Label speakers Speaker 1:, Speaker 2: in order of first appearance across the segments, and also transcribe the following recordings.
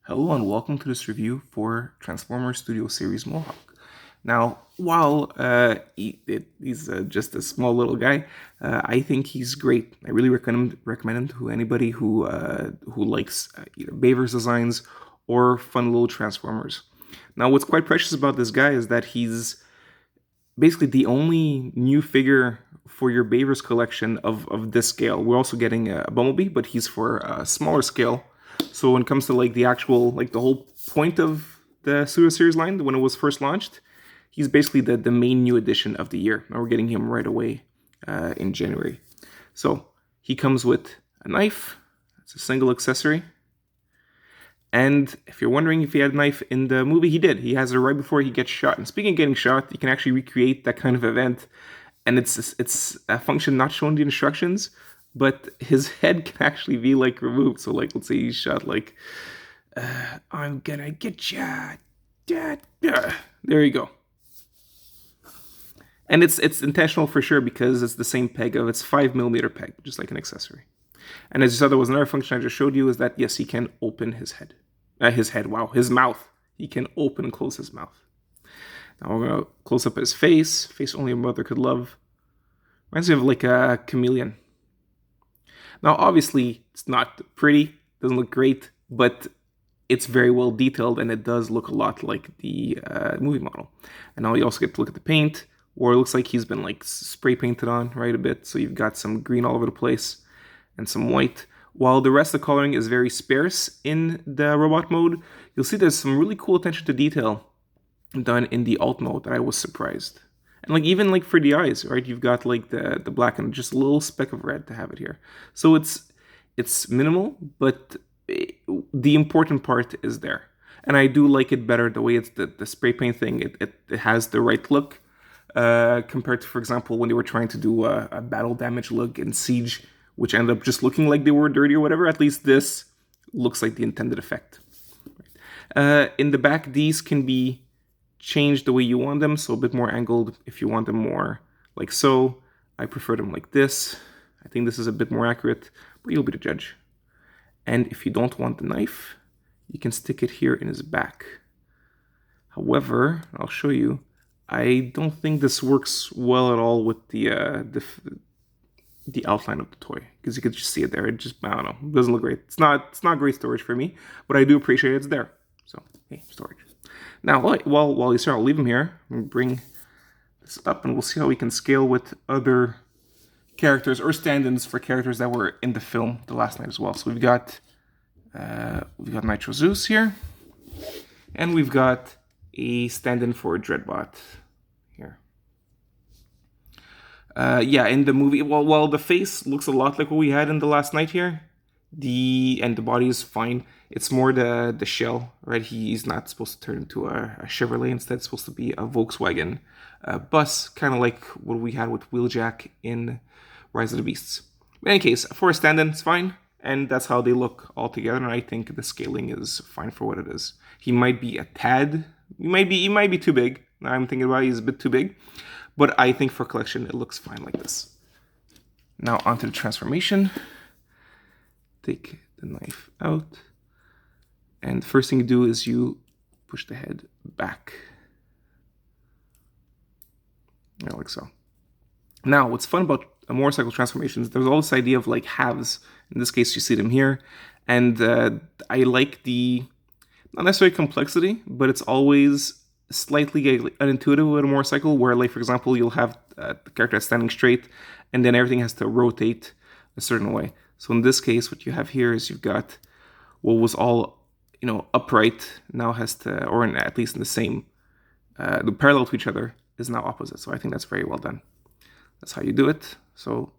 Speaker 1: Hello and welcome to this review for Transformers Studio Series Mohawk. Now, while he's just a small little guy, I think he's great. I really recommend him to anybody who likes either Baver's designs or fun little Transformers. Now, what's quite precious about this guy is that he's basically the only new figure for your Baver's collection of this scale. We're also getting a Bumblebee, but he's for a smaller scale. So when it comes to like the actual, like the whole point of the Studio Series line when it was first launched, he's basically the main new addition of the year. Now we're getting him right away in January. So he comes with a knife. It's a single accessory. And if you're wondering if he had a knife in the movie, he did. He has it right before he gets shot. And speaking of getting shot, you can actually recreate that kind of event. And it's a function not shown in the instructions, but his head can actually be like removed. So like, let's say he's shot like, I'm gonna get ya. There you go. And it's intentional for sure because it's the same peg of its 5mm peg, just like an accessory. And as you saw, there was another function I just showed you is that yes, he can open his head. Wow, his mouth. He can open and close his mouth. Now we're gonna close up his face. Face only a mother could love. Reminds me of like a chameleon. Now, obviously, it's not pretty, doesn't look great, but it's very well detailed and it does look a lot like the movie model. And now you also get to look at the paint, where it looks like he's been like spray painted on right a bit. So you've got some green all over the place and some white. While the rest of the coloring is very sparse in the robot mode, you'll see there's some really cool attention to detail done in the alt mode that I was surprised. And like even like for the eyes, right? You've got like the black and just a little speck of red to have it here. So it's minimal, but the important part is there. And I do like it better the way it's the spray paint thing. It has the right look compared to, for example, when they were trying to do a battle damage look in Siege, which ended up just looking like they were dirty or whatever. At least this looks like the intended effect. In the back, these can be changed the way you want them, so a bit more angled if you want them more like so. I prefer them like this. I think this is a bit more accurate, but you'll be the judge. And if you don't want the knife, you can stick it here in his back. However, I'll show you, I don't think this works well at all with the outline of the toy, because you can just see it there. It just, I don't know, it doesn't look great. It's not great storage for me, but I do appreciate it's there. So hey, storage. Now, while he's here, I'll leave him here and bring this up, and we'll see how we can scale with other characters or stand-ins for characters that were in the film the last night as well. So we've got Nitro Zeus here, and we've got a stand-in for Dreadbot here. Yeah, in the movie, while the face looks a lot like what we had in the last night here, the body is fine. It's more the shell, right? He's not supposed to turn into a Chevrolet. Instead, it's supposed to be a Volkswagen bus, kind of like what we had with Wheeljack in Rise of the Beasts. In any case, for a stand-in, it's fine, and that's how they look all together. And I think the scaling is fine for what it is. He might be a tad. He might be too big. Now I'm thinking about it, he's a bit too big, but I think for collection, it looks fine like this. Now onto the transformation. Take the knife out. And the first thing you do is you push the head back. Yeah, like so. Now, what's fun about a motorcycle transformations, there's all this idea of like halves. In this case, you see them here. And I like the, not necessarily complexity, but it's always slightly unintuitive with a motorcycle where, like, for example, you'll have the character that's standing straight and then everything has to rotate a certain way. So in this case, what you have here is you've got what was all, upright now has to, or at least in the same, the parallel to each other is now opposite. So I think that's very well done. That's how you do it. So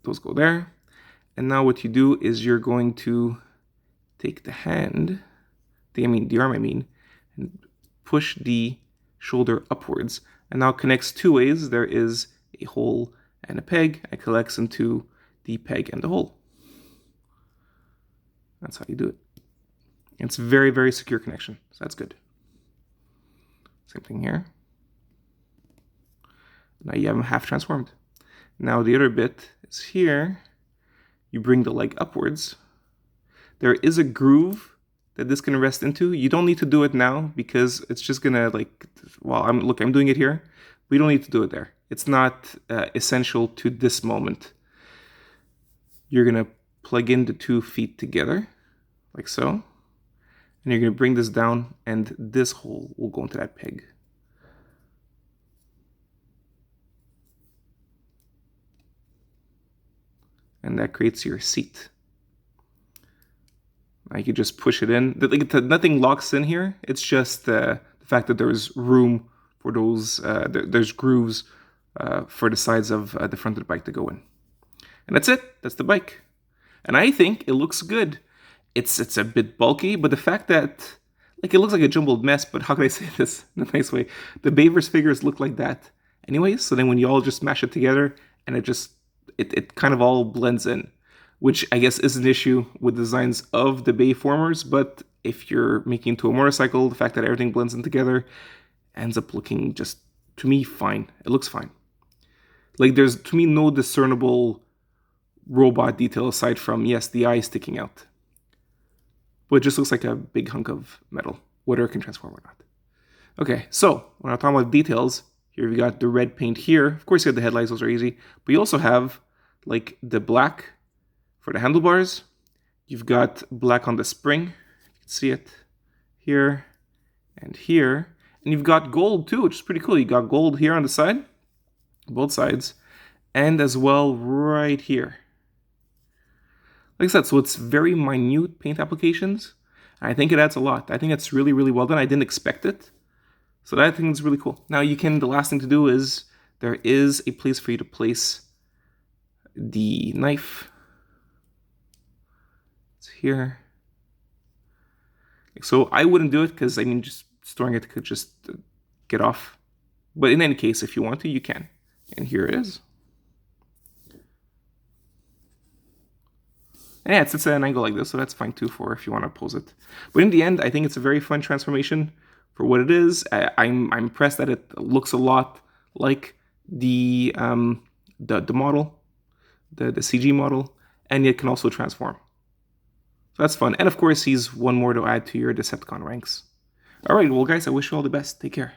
Speaker 1: those go there. And now what you do is you're going to take the hand, the arm, and push the shoulder upwards. And now it connects two ways. There is a hole and a peg. It collects into the peg and the hole. That's how you do it. It's very, very secure connection, so that's good. Same thing here. Now you have them half transformed. Now the other bit is here. You bring the leg upwards. There is a groove that this can rest into. You don't need to do it now because it's just gonna like, well, I'm doing it here. We don't need to do it there. It's not essential to this moment. You're gonna plug in the 2 feet together, like so. And you're gonna bring this down, and this hole will go into that peg. And that creates your seat. Now you can just push it in. Nothing locks in here. It's just the fact that there's room for those, there's grooves for the sides of the front of the bike to go in. And that's it. That's the bike. And I think it looks good. It's a bit bulky, but the fact that, like, it looks like a jumbled mess, but how can I say this in a nice way? The Bavers figures look like that anyways, so then when you all just smash it together, and it kind of all blends in, which I guess is an issue with designs of the Bayformers, but if you're making into a motorcycle, the fact that everything blends in together ends up looking just, to me, fine. It looks fine. Like, there's, to me, no discernible robot detail aside from, yes, the eye sticking out. But it just looks like a big hunk of metal, whether it can transform or not. Okay, so when I'm talking about details, here we got the red paint here. Of course, you got the headlights, those are easy. But you also have, like, the black for the handlebars. You've got black on the spring. You can see it here and here. And you've got gold too, which is pretty cool. You got gold here on the side, both sides, and as well right here. Like I said, so it's very minute paint applications. I think it adds a lot. I think it's really, really well done. I didn't expect it. So that I think is really cool. Now the last thing to do is, there is a place for you to place the knife. It's here. So I wouldn't do it because, I mean, just storing it could just get off. But in any case, if you want to, you can. And here it is. And yeah, it's at an angle like this, so that's fine too for if you want to pose it. But in the end, I think it's a very fun transformation for what it is. I'm impressed that it looks a lot like the model, the CG model, and yet can also transform. So that's fun. And of course, he's one more to add to your Decepticon ranks. All right, well, guys, I wish you all the best. Take care.